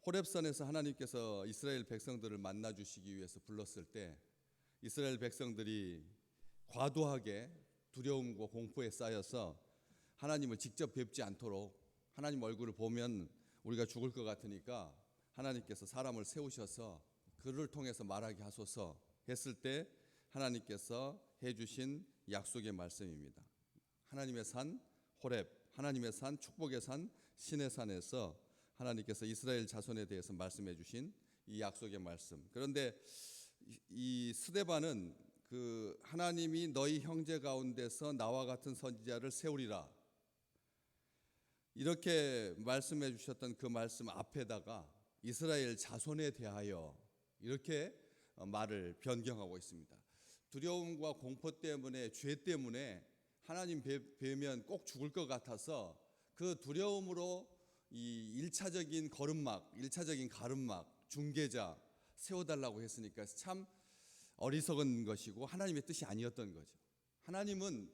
호렙산에서 하나님께서 이스라엘 백성들을 만나 주시기 위해서 불렀을 때 이스라엘 백성들이 과도하게 두려움과 공포에 쌓여서 하나님을 직접 뵙지 않도록, 하나님 얼굴을 보면 우리가 죽을 것 같으니까 하나님께서 사람을 세우셔서 그를 통해서 말하게 하소서 했을 때 하나님께서 해주신 약속의 말씀입니다. 하나님의 산 호렙, 하나님의 산, 축복의 산 시내산에서 하나님께서 이스라엘 자손에 대해서 말씀해 주신 이 약속의 말씀. 그런데 이 스데반은 그 하나님이 너희 형제 가운데서 나와 같은 선지자를 세우리라 이렇게 말씀해 주셨던 그 말씀 앞에다가 이스라엘 자손에 대하여 이렇게 말을 변경하고 있습니다. 두려움과 공포 때문에, 죄 때문에 하나님 뵈면 꼭 죽을 것 같아서 그 두려움으로 이 1차적인 걸음막, 1차적인 가름막, 중개자 세워달라고 했으니까 참 어리석은 것이고 하나님의 뜻이 아니었던 거죠. 하나님은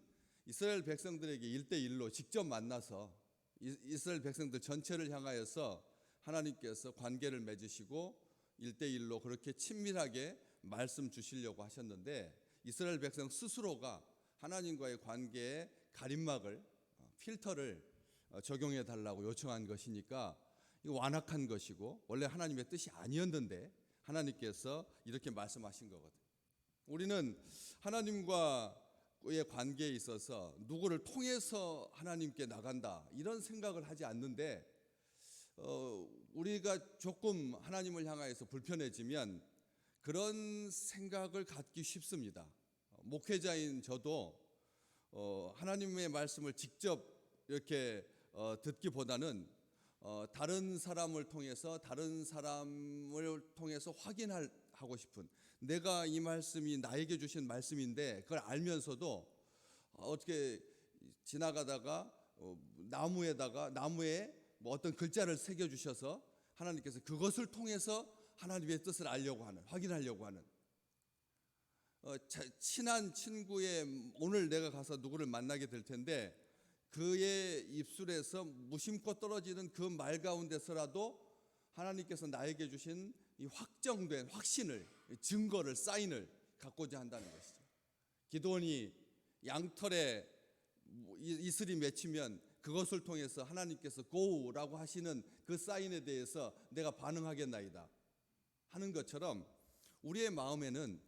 이스라엘 백성들에게 1대1로 직접 만나서 이스라엘 백성들 전체를 향하여서 하나님께서 관계를 맺으시고 1대1로 그렇게 친밀하게 말씀 주시려고 하셨는데 이스라엘 백성 스스로가 하나님과의 관계에 가림막을, 필터를 적용해 달라고 요청한 것이니까 이거 완악한 것이고 원래 하나님의 뜻이 아니었는데 하나님께서 이렇게 말씀하신 거거든요. 우리는 하나님과의 관계에 있어서 누구를 통해서 하나님께 나간다 이런 생각을 하지 않는데 우리가 조금 하나님을 향하여서 불편해지면 그런 생각을 갖기 쉽습니다. 목회자인 저도 하나님의 말씀을 직접 이렇게 듣기보다는 다른 사람을 통해서 확인하고 싶은, 내가 이 말씀이 나에게 주신 말씀인데 그걸 알면서도 어떻게 지나가다가 나무에 뭐 어떤 글자를 새겨 주셔서 하나님께서 그것을 통해서 하나님의 뜻을 알려고 하는, 확인하려고 하는, 친한 친구의 오늘 내가 가서 누구를 만나게 될 텐데 그의 입술에서 무심코 떨어지는 그 말 가운데서라도 하나님께서 나에게 주신 이 확정된 확신을, 증거를, 사인을 갖고자 한다는 것이죠. 기드온이 양털에 이슬이 맺히면 그것을 통해서 하나님께서 고라고 하시는 그 사인에 대해서 내가 반응하겠나이다 하는 것처럼 우리의 마음에는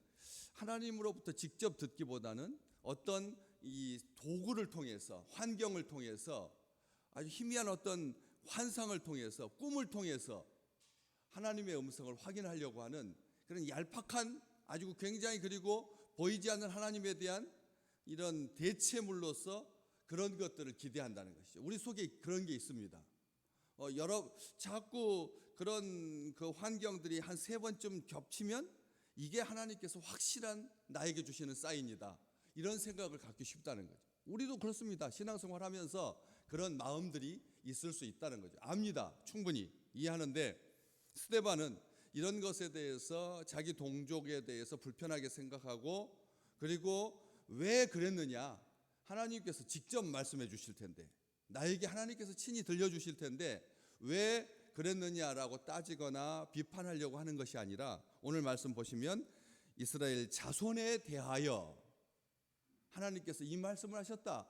하나님으로부터 직접 듣기보다는 어떤 이 도구를 통해서, 환경을 통해서, 아주 희미한 어떤 환상을 통해서, 꿈을 통해서 하나님의 음성을 확인하려고 하는 그런 얄팍한, 아주 굉장히, 그리고 보이지 않는 하나님에 대한 이런 대체물로서 그런 것들을 기대한다는 것이죠. 우리 속에 그런 게 있습니다. 자꾸 그런 그 환경들이 한 3번쯤 겹치면 이게 하나님께서 확실한 나에게 주시는 사인이다, 이런 생각을 갖기 쉽다는 거죠. 우리도 그렇습니다. 신앙생활 하면서 그런 마음들이 있을 수 있다는 거죠. 압니다. 충분히 이해하는데 스데반은 이런 것에 대해서 자기 동족에 대해서 불편하게 생각하고, 그리고 왜 그랬느냐, 하나님께서 직접 말씀해 주실 텐데, 나에게 하나님께서 친히 들려주실 텐데 왜 그랬느냐라고 따지거나 비판하려고 하는 것이 아니라 오늘 말씀 보시면 이스라엘 자손에 대하여 하나님께서 이 말씀을 하셨다.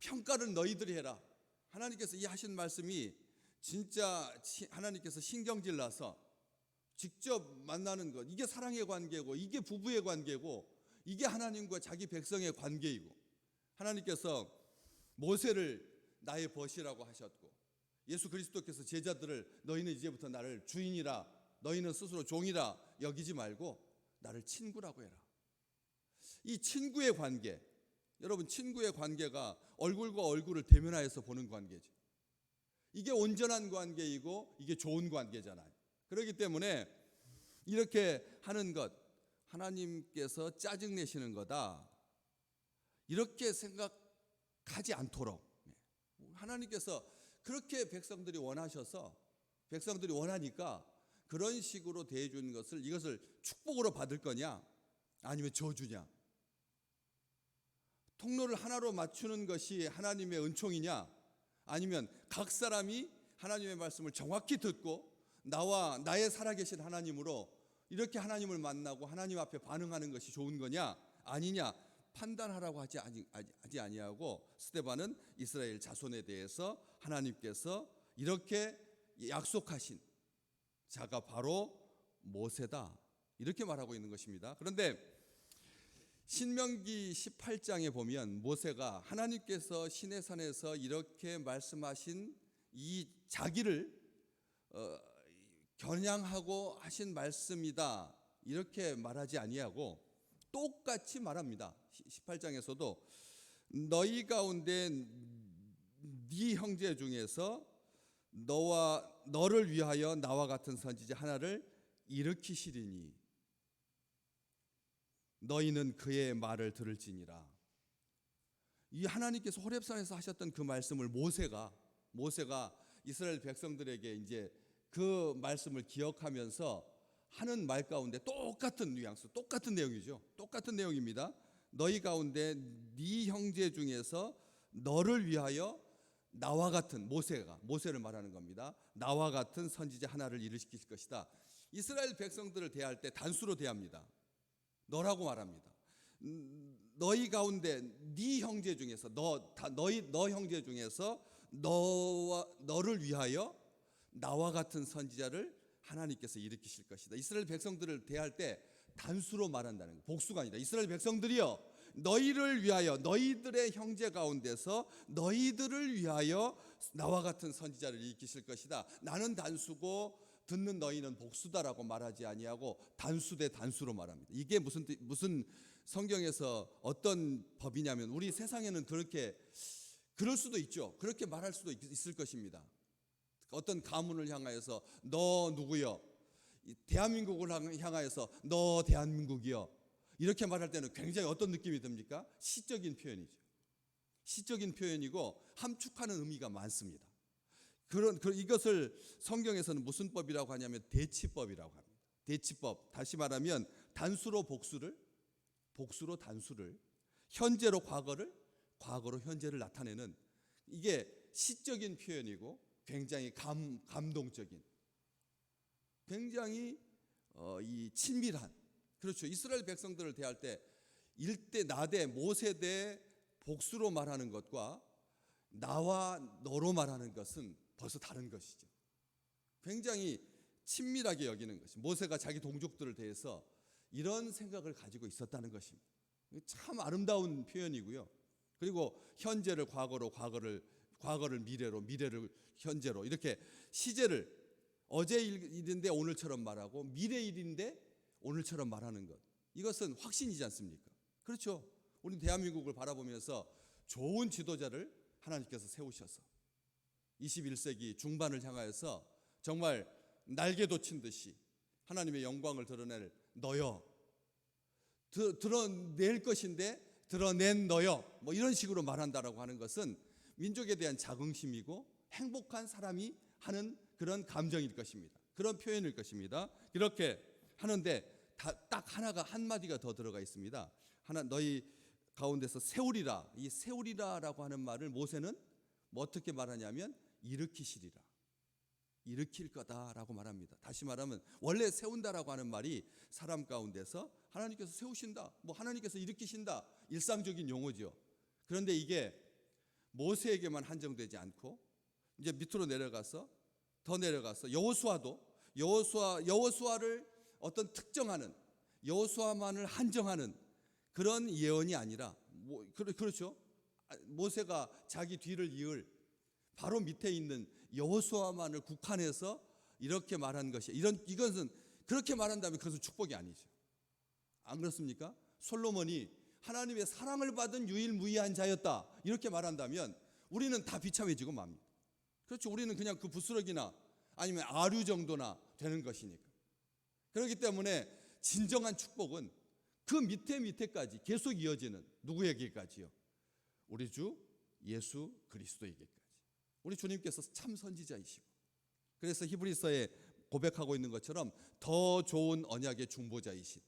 평가를 너희들이 해라. 하나님께서 이 하신 말씀이 진짜 하나님께서 신경질 나서 직접 만나는 것, 이게 사랑의 관계고, 이게 부부의 관계고, 이게 하나님과 자기 백성의 관계이고, 하나님께서 모세를 나의 벗이라고 하셨고, 예수 그리스도께서 제자들을 너희는 이제부터 나를 주인이라, 너희는 스스로 종이라 여기지 말고 나를 친구라고 해라. 이 친구의 관계, 여러분, 친구의 관계가 얼굴과 얼굴을 대면하여서 보는 관계죠. 이게 온전한 관계이고 이게 좋은 관계잖아요. 그렇기 때문에 이렇게 하는 것, 하나님께서 짜증내시는 거다, 이렇게 생각하지 않도록 하나님께서 그렇게 백성들이 원하셔서, 백성들이 원하니까 그런 식으로 대해주는 것을, 이것을 축복으로 받을 거냐 아니면 저주냐, 통로를 하나로 맞추는 것이 하나님의 은총이냐 아니면 각 사람이 하나님의 말씀을 정확히 듣고 나와 나의 살아계신 하나님으로 이렇게 하나님을 만나고 하나님 앞에 반응하는 것이 좋은 거냐 아니냐 판단하라고 하지 아니하고, 스데반은 이스라엘 자손에 대해서 하나님께서 이렇게 약속하신 자가 바로 모세다 이렇게 말하고 있는 것입니다. 그런데 신명기 18장에 보면 모세가 하나님께서 시내산에서 이렇게 말씀하신 이 자기를 겨냥하고 하신 말씀이다 이렇게 말하지 아니하고 똑같이 말합니다. 18장에서도 너희 가운데 네 형제 중에서 너를 위하여 나와 같은 선지자 하나를 일으키시리니 너희는 그의 말을 들을지니라. 이 하나님께서 호렙산에서 하셨던 그 말씀을 모세가 이스라엘 백성들에게 이제 그 말씀을 기억하면서 하는 말 가운데 똑같은 뉘앙스, 똑같은 내용이죠. 똑같은 내용입니다. 너희 가운데 네 형제 중에서 너를 위하여 나와 같은, 모세를 말하는 겁니다. 나와 같은 선지자 하나를 일으킬 것이다. 이스라엘 백성들을 대할 때 단수로 대합니다. 너라고 말합니다. 너희 가운데 네 형제 중에서 너 형제 중에서 너를 위하여 나와 같은 선지자를 하나님께서 일으키실 것이다. 이스라엘 백성들을 대할 때 단수로 말한다는 거예요. 복수가 아니다. 이스라엘 백성들이여 너희를 위하여 너희들의 형제 가운데서 너희들을 위하여 나와 같은 선지자를 일으키실 것이다. 나는 단수고 듣는 너희는 복수다라고 말하지 아니하고 단수 대 단수로 말합니다. 이게 무슨 성경에서 어떤 법이냐면, 우리 세상에는 그럴 수도 있죠. 그렇게 말할 수도 있을 것입니다. 어떤 가문을 향하여서 너 누구여, 대한민국을 향하여서 너 대한민국이여 이렇게 말할 때는 굉장히 어떤 느낌이 듭니까? 시적인 표현이죠. 시적인 표현이고 함축하는 의미가 많습니다. 이것을 성경에서는 무슨 법이라고 하냐면 대치법이라고 합니다. 대치법, 다시 말하면 단수로 복수를, 복수로 단수를, 현재로 과거를, 과거로 현재를 나타내는, 이게 시적인 표현이고 굉장히 감동적인, 굉장히 이 친밀한, 그렇죠. 이스라엘 백성들을 대할 때 일대 나대 모세대 복수로 말하는 것과 나와 너로 말하는 것은 벌써 다른 것이죠. 굉장히 친밀하게 여기는 것이, 모세가 자기 동족들을 대해서 이런 생각을 가지고 있었다는 것입니다. 참 아름다운 표현이고요. 그리고 현재를 과거로, 과거를 미래로, 미래를 현재로, 이렇게 시제를 어제 일인데 오늘처럼 말하고 미래 일인데 오늘처럼 말하는 것, 이것은 확신이지 않습니까? 그렇죠. 우리 대한민국을 바라보면서 좋은 지도자를 하나님께서 세우셔서 21세기 중반을 향하여서 정말 날개 돋친 듯이 하나님의 영광을 드러낼 너여, 드러낼 것인데 드러낸 너여, 뭐 이런 식으로 말한다라고 하는 것은 민족에 대한 자긍심이고 행복한 사람이 하는 그런 감정일 것입니다. 그런 표현일 것입니다. 이렇게 하는데 딱 하나가, 한마디가 더 들어가 있습니다. 너희 가운데서 세우리라. 이 세우리라라고 하는 말을 모세는 뭐 어떻게 말하냐면 일으키시리라, 일으킬 거다라고 말합니다. 다시 말하면 원래 세운다라고 하는 말이 사람 가운데서 하나님께서 세우신다, 뭐 하나님께서 일으키신다, 일상적인 용어죠. 그런데 이게 모세에게만 한정되지 않고 이제 밑으로 내려가서 더 내려가서 여호수아를 어떤 특정하는, 여호수아만을 한정하는 그런 예언이 아니라, 그렇죠. 모세가 자기 뒤를 이을 바로 밑에 있는 여호수아만을 국한해서 이렇게 말한 것이, 이것은 그렇게 말한다면 그것은 축복이 아니죠. 안 그렇습니까? 솔로몬이 하나님의 사랑을 받은 유일무이한 자였다 이렇게 말한다면 우리는 다 비참해지고 맙니다. 그렇죠. 우리는 그냥 그 부스러기나 아니면 아류 정도나 되는 것이니까. 그렇기 때문에 진정한 축복은 그 밑에까지 계속 이어지는, 누구에게까지요? 우리 주 예수 그리스도에게까지. 우리 주님께서 참 선지자이시고, 그래서 히브리서에 고백하고 있는 것처럼 더 좋은 언약의 중보자이신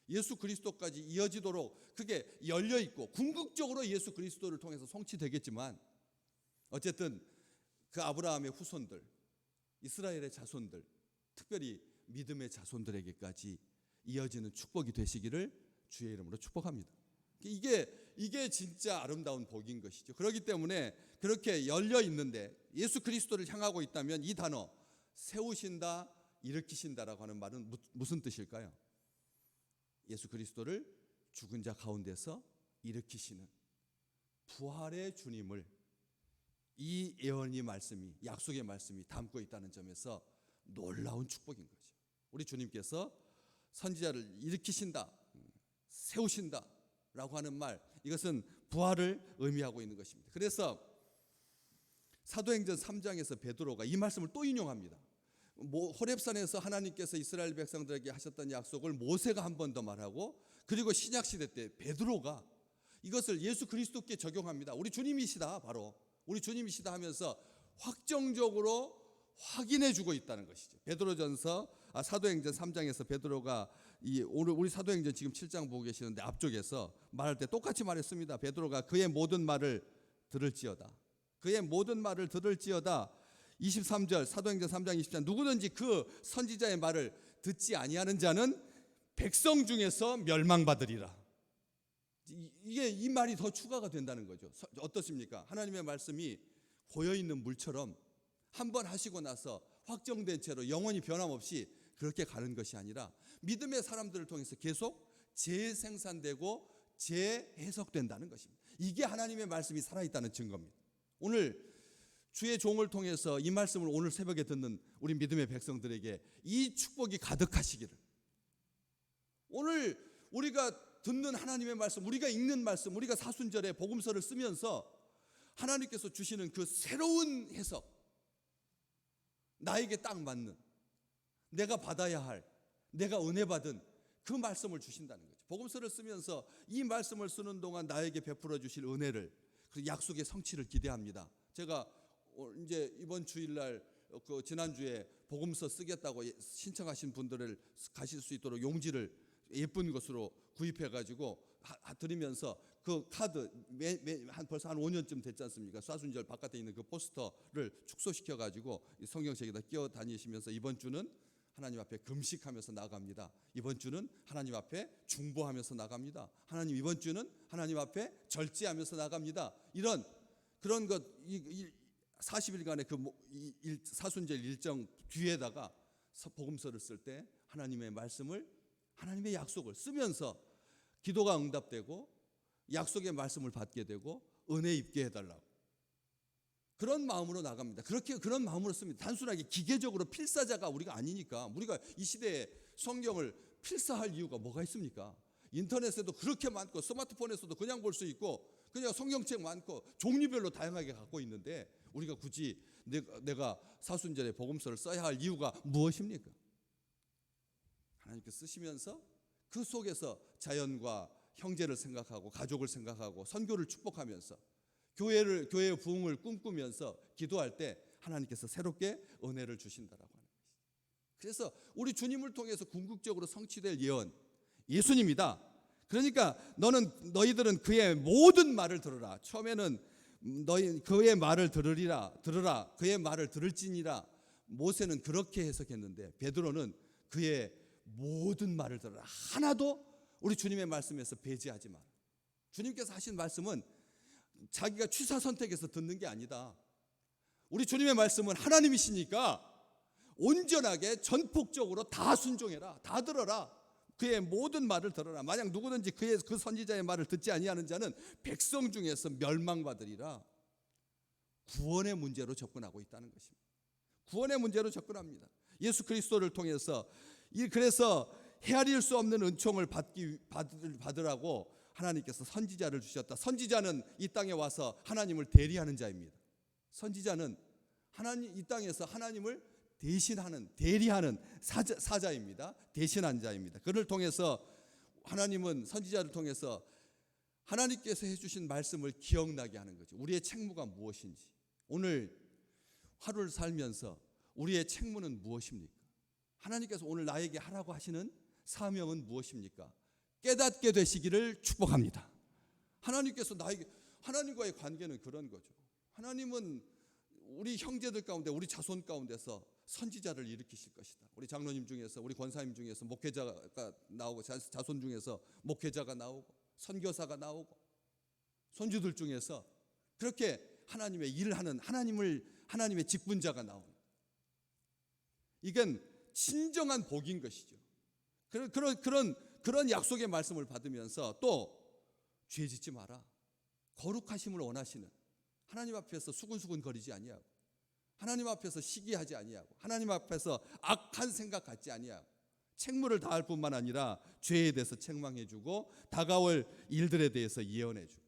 예수 그리스도까지 이어지도록 그게 열려 있고, 궁극적으로 예수 그리스도를 통해서 성취되겠지만 어쨌든 그 아브라함의 후손들, 이스라엘의 자손들, 특별히 믿음의 자손들에게까지 이어지는 축복이 되시기를 주의 이름으로 축복합니다. 이게 진짜 아름다운 복인 것이죠. 그렇기 때문에 그렇게 열려 있는데 예수 그리스도를 향하고 있다면 이 단어 세우신다, 일으키신다라고 하는 말은 무슨 뜻일까요? 예수 그리스도를 죽은 자 가운데서 일으키시는 부활의 주님을 이 예언의 말씀이, 약속의 말씀이 담고 있다는 점에서 놀라운 축복인 거죠. 우리 주님께서 선지자를 일으키신다, 세우신다 라고 하는 말, 이것은 부활을 의미하고 있는 것입니다. 그래서 사도행전 3장에서 베드로가 이 말씀을 또 인용합니다. 호렙산에서 하나님께서 이스라엘 백성들에게 하셨던 약속을 모세가 한 번 더 말하고, 그리고 신약시대 때 베드로가 이것을 예수 그리스도께 적용합니다. 우리 주님이시다, 바로 우리 주님이시다 하면서 확정적으로 확인해 주고 있다는 것이죠. 사도행전 3장에서 베드로가 우리 사도행전 지금 7장 보고 계시는데 앞쪽에서 말할 때 똑같이 말했습니다. 베드로가 그의 모든 말을 들을지어다. 그의 모든 말을 들을지어다. 23절 사도행전 3장 20절 누구든지 그 선지자의 말을 듣지 아니하는 자는 백성 중에서 멸망받으리라. 이 말이 더 추가가 된다는 거죠. 어떻습니까? 하나님의 말씀이 고여있는 물처럼 한번 하시고 나서 확정된 채로 영원히 변함없이 그렇게 가는 것이 아니라 믿음의 사람들을 통해서 계속 재생산되고 재해석된다는 것입니다. 이게 하나님의 말씀이 살아있다는 증거입니다. 오늘 주의 종을 통해서 이 말씀을 오늘 새벽에 듣는 우리 믿음의 백성들에게 이 축복이 가득하시기를, 오늘 우리가 듣는 하나님의 말씀, 우리가 읽는 말씀, 우리가 사순절에 복음서를 쓰면서 하나님께서 주시는 그 새로운 해석, 나에게 딱 맞는, 내가 받아야 할, 내가 은혜 받은 그 말씀을 주신다는 거죠. 복음서를 쓰면서 이 말씀을 쓰는 동안 나에게 베풀어 주실 은혜를, 그 약속의 성취를 기대합니다. 제가 이제 이번 주일날 지난주에 복음서 쓰겠다고 신청하신 분들을 가실 수 있도록 용지를 예쁜 것으로 구입해가지고 드리면서 그 카드 벌써 한 5년쯤 됐지 않습니까? 사순절 바깥에 있는 그 포스터를 축소시켜가지고 성경책에다 끼워 다니시면서 이번 주는 하나님 앞에 금식하면서 나갑니다. 이번 주는 하나님 앞에 중보하면서 나갑니다. 하나님, 이번 주는 하나님 앞에 절제하면서 나갑니다. 그런 것 40일간의 그 사순절 일정 뒤에다가 복음서를 쓸 때 하나님의 말씀을, 하나님의 약속을 쓰면서 기도가 응답되고 약속의 말씀을 받게 되고 은혜 입게 해달라고, 그런 마음으로 나갑니다. 그런 마음으로 씁니다. 단순하게 기계적으로 필사자가 우리가 아니니까. 우리가 이 시대에 성경을 필사할 이유가 뭐가 있습니까? 인터넷에도 그렇게 많고 스마트폰에서도 그냥 볼 수 있고 그냥 성경책 많고 종류별로 다양하게 갖고 있는데 우리가 굳이 내가 사순절에 복음서를 써야 할 이유가 무엇입니까? 하나님께 쓰시면서 그 속에서 자연과 형제를 생각하고 가족을 생각하고 선교를 축복하면서 교회의 부흥을 꿈꾸면서 기도할 때 하나님께서 새롭게 은혜를 주신다라고 하는 것이죠. 그래서 우리 주님을 통해서 궁극적으로 성취될 예언, 예수님이다. 그러니까 너희들은 그의 모든 말을 들으라. 처음에는 그의 말을 들으라. 그의 말을 들을지니라. 모세는 그렇게 해석했는데 베드로는 그의 모든 말을 들으라. 하나도 우리 주님의 말씀에서 배제하지 마라. 주님께서 하신 말씀은 자기가 취사 선택해서 듣는 게 아니다. 우리 주님의 말씀은 하나님이시니까 온전하게 전폭적으로 다 순종해라. 다 들어라. 그의 모든 말을 들어라. 만약 누구든지 그 선지자의 말을 듣지 아니하는 자는 백성 중에서 멸망받으리라. 구원의 문제로 접근하고 있다는 것입니다. 구원의 문제로 접근합니다. 예수 그리스도를 통해서 그래서 헤아릴 수 없는 은총을 받으라고 하나님께서 선지자를 주셨다. 선지자는 이 땅에 와서 하나님을 대리하는 자입니다. 선지자는 이 땅에서 하나님을 대리하는 사자입니다. 대신한 자입니다. 그를 통해서 하나님은 선지자를 통해서 하나님께서 해주신 말씀을 기억나게 하는 거죠. 우리의 책무가 무엇인지, 오늘 하루를 살면서 우리의 책무는 무엇입니까? 하나님께서 오늘 나에게 하라고 하시는 사명은 무엇입니까? 깨닫게 되시기를 축복합니다. 하나님께서 하나님과의 관계는 그런 거죠. 하나님은 우리 형제들 가운데, 우리 자손 가운데서 선지자를 일으키실 것이다. 우리 장로님 중에서, 우리 권사님 중에서 목회자가 나오고, 자손 중에서 목회자가 나오고, 선교사가 나오고, 손주들 중에서 그렇게 하나님의 일을 하는 하나님의 직분자가 나옵니다. 이건 진정한 복인 것이죠. 그런 약속의 말씀을 받으면서 또 죄 짓지 마라, 거룩하심을 원하시는, 하나님 앞에서 수근수근 거리지 아니하고, 하나님 앞에서 시기하지 아니하고, 하나님 앞에서 악한 생각 갖지 아니하고, 책무를 다할 뿐만 아니라 죄에 대해서 책망해주고 다가올 일들에 대해서 예언해주고,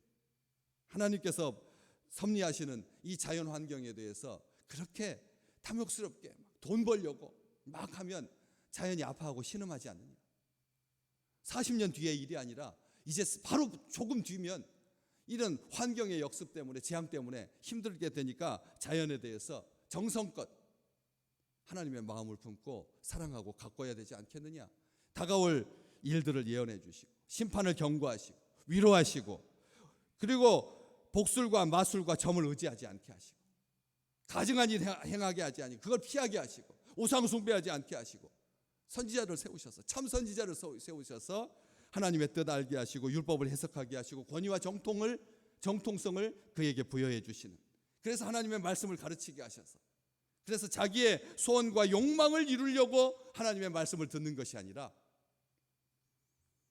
하나님께서 섭리하시는 이 자연 환경에 대해서 그렇게 탐욕스럽게 돈 벌려고 막 하면 자연이 아파하고 신음하지 않느냐. 40년 뒤의 일이 아니라 이제 바로 조금 뒤면 이런 환경의 역습 때문에, 재앙 때문에 힘들게 되니까 자연에 대해서 정성껏 하나님의 마음을 품고 사랑하고 가꿔야 되지 않겠느냐. 다가올 일들을 예언해 주시고, 심판을 경고하시고, 위로하시고, 그리고 복술과 마술과 점을 의지하지 않게 하시고, 가증한 일 행하게 하지 아니고 그걸 피하게 하시고, 우상 숭배하지 않게 하시고, 선지자를 세우셔서, 참 선지자를 세우셔서 하나님의 뜻 알게 하시고, 율법을 해석하게 하시고, 권위와 정통성을 그에게 부여해 주시는, 그래서 하나님의 말씀을 가르치게 하셔서, 그래서 자기의 소원과 욕망을 이루려고 하나님의 말씀을 듣는 것이 아니라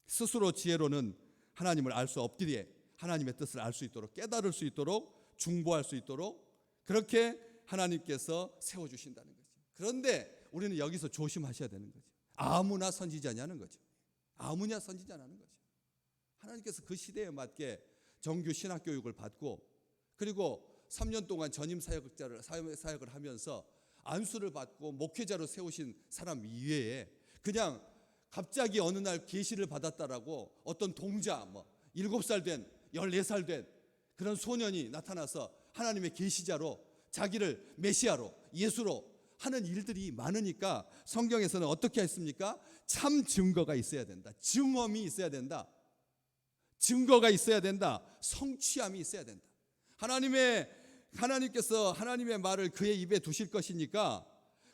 스스로 지혜로는 하나님을 알 수 없기에 하나님의 뜻을 알 수 있도록, 깨달을 수 있도록, 중보할 수 있도록 그렇게 하나님께서 세워주신다는 거죠. 그런데 우리는 여기서 조심하셔야 되는 거죠. 아무나 선지자냐는 거죠. 아무냐 선지자냐는 거죠. 하나님께서 그 시대에 맞게 정규 신학 교육을 받고, 그리고 3년 동안 전임 사역을 하면서 안수를 받고 목회자로 세우신 사람 이외에 그냥 갑자기 어느 날 계시를 받았다라고 어떤 동자 7살 된 14살 된 그런 소년이 나타나서 하나님의 계시자로 자기를 메시아로, 예수로 하는 일들이 많으니까 성경에서는 어떻게 했습니까? 참 증거가 있어야 된다. 증언이 있어야 된다. 증거가 있어야 된다. 성취함이 있어야 된다. 하나님께서 하나님의 말을 그의 입에 두실 것이니까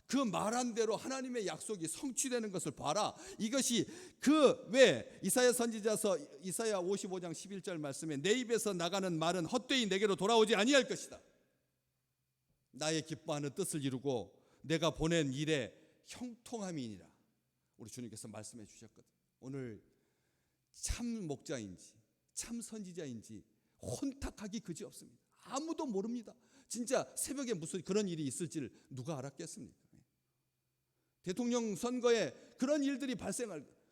그 말한 대로 하나님의 약속이 성취되는 것을 봐라. 이것이 왜 이사야 선지자서 이사야 55장 11절 말씀에 내 입에서 나가는 말은 헛되이 내게로 돌아오지 아니할 것이다. 나의 기뻐하는 뜻을 이루고 내가 보낸 일에 형통함이니라. 우리 주님께서 말씀해 주셨거든요. 오늘 참 목자인지 참 선지자인지 혼탁하기 그지없습니다. 아무도 모릅니다. 진짜 새벽에 무슨 그런 일이 있을지를 누가 알았겠습니까? 대통령 선거에 그런 일들이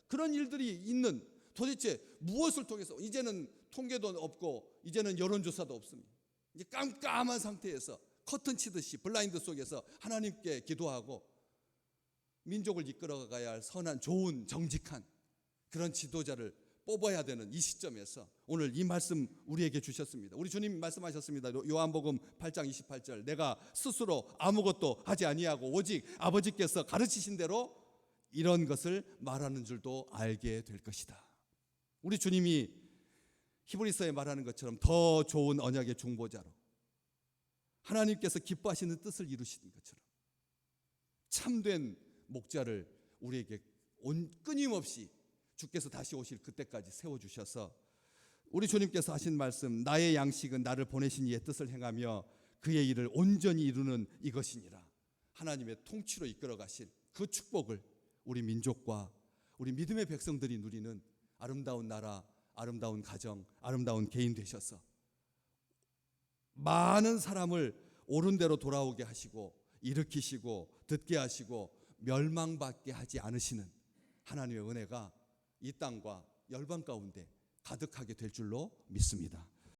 그런 일들이 있는, 도대체 무엇을 통해서, 이제는 통계도 없고 이제는 여론조사도 없습니다. 이제 깜깜한 상태에서 커튼 치듯이 블라인드 속에서 하나님께 기도하고 민족을 이끌어가야 할 선한, 좋은, 정직한 그런 지도자를 뽑아야 되는 이 시점에서 오늘 이 말씀 우리에게 주셨습니다. 우리 주님 말씀하셨습니다. 요한복음 8장 28절, 내가 스스로 아무것도 하지 아니하고 오직 아버지께서 가르치신 대로 이런 것을 말하는 줄도 알게 될 것이다. 우리 주님이 히브리서에 말하는 것처럼 더 좋은 언약의 중보자로 하나님께서 기뻐하시는 뜻을 이루시는 것처럼 참된 목자를 우리에게 끊임없이 주께서 다시 오실 그때까지 세워주셔서 우리 주님께서 하신 말씀, 나의 양식은 나를 보내신 이의 뜻을 행하며 그의 일을 온전히 이루는 이것이니라. 하나님의 통치로 이끌어 가신 그 축복을 우리 민족과 우리 믿음의 백성들이 누리는 아름다운 나라, 아름다운 가정, 아름다운 개인 되셔서 많은 사람을 옳은 대로 돌아오게 하시고 일으키시고 듣게 하시고 멸망받게 하지 않으시는 하나님의 은혜가 이 땅과 열방 가운데 가득하게 될 줄로 믿습니다.